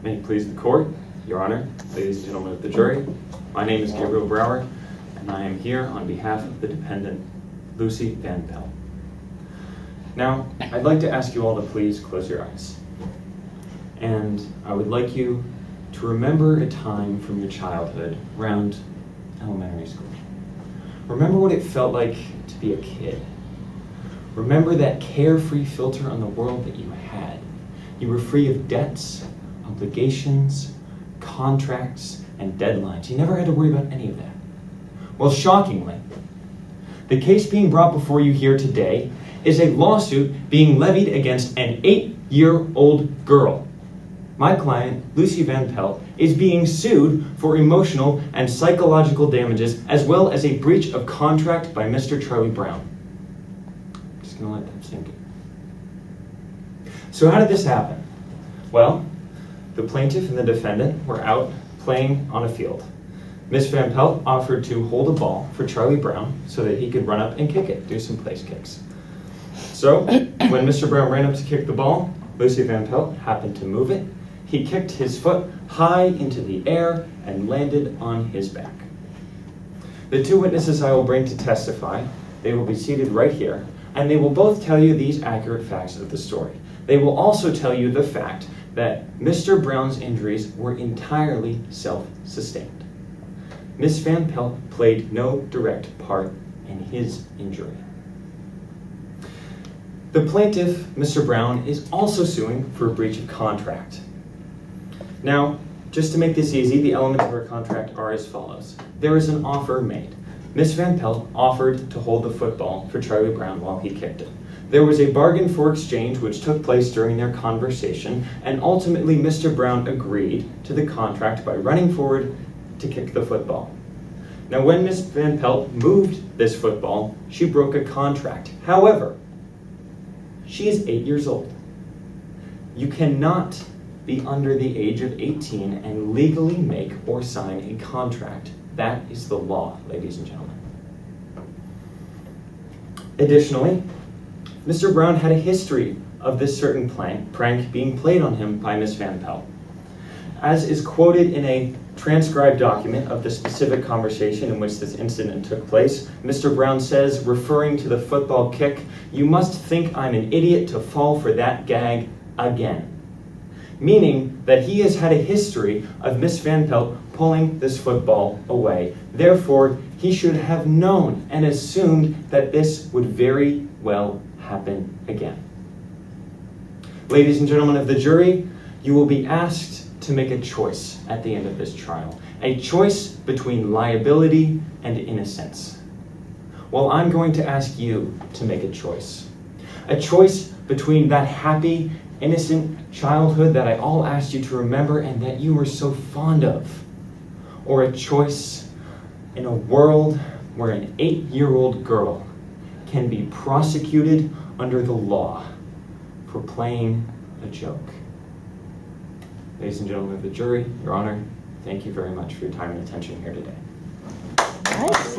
May it please the court, Your Honor, ladies and gentlemen of the jury, my name is Gabriel Brower, and I am here on behalf of the defendant, Lucy VanPelt. Now, I'd like to ask you all to please close your eyes. And I would like you to remember a time from your childhood around elementary school. Remember what it felt like to be a kid. Remember that carefree filter on the world that you had. You were free of debts, obligations, contracts, and deadlines. You never had to worry about any of that. Well, shockingly, the case being brought before you here today is a lawsuit being levied against an 8-year-old girl. My client, Lucy VanPelt, is being sued for emotional and psychological damages as well as a breach of contract by Mr. Charlie Brown. I'm just going to let that sink in. So how did this happen? Well, the plaintiff and the defendant were out playing on a field. Ms. VanPelt offered to hold a ball for Charlie Brown so that he could run up and kick it, do some place kicks. So, when Mr. Brown ran up to kick the ball, Lucy VanPelt happened to move it. He kicked his foot high into the air and landed on his back. The two witnesses I will bring to testify, they will be seated right here, and they will both tell you these accurate facts of the story. They will also tell you the fact that Mr. Brown's injuries were entirely self-sustained. Ms. VanPelt played no direct part in his injury. The plaintiff, Mr. Brown, is also suing for a breach of contract. Now, just to make this easy, the elements of our contract are as follows. There is an offer made. Ms. VanPelt offered to hold the football for Charlie Brown while he kicked it. There was a bargain for exchange which took place during their conversation, and ultimately Mr. Brown agreed to the contract by running forward to kick the football. Now, when Ms. VanPelt moved this football, she broke a contract. However, she is 8 years old. You cannot be under the age of 18 and legally make or sign a contract. That is the law, ladies and gentlemen. Additionally, Mr. Brown had a history of this certain prank being played on him by Ms. VanPelt. As is quoted in a transcribed document of the specific conversation in which this incident took place, Mr. Brown says, referring to the football kick, "You must think I'm an idiot to fall for that gag again." Meaning that he has had a history of Ms. VanPelt pulling this football away. Therefore, he should have known and assumed that this would very well happen again. Ladies and gentlemen of the jury, you will be asked to make a choice at the end of this trial. A choice between liability and innocence. Well, I'm going to ask you to make a choice. A choice between that happy, innocent childhood that I all asked you to remember and that you were so fond of. Or a choice in a world where an 8-year-old girl can be prosecuted under the law for playing a joke. Ladies and gentlemen of the jury, Your Honor, thank you very much for your time and attention here today. Nice.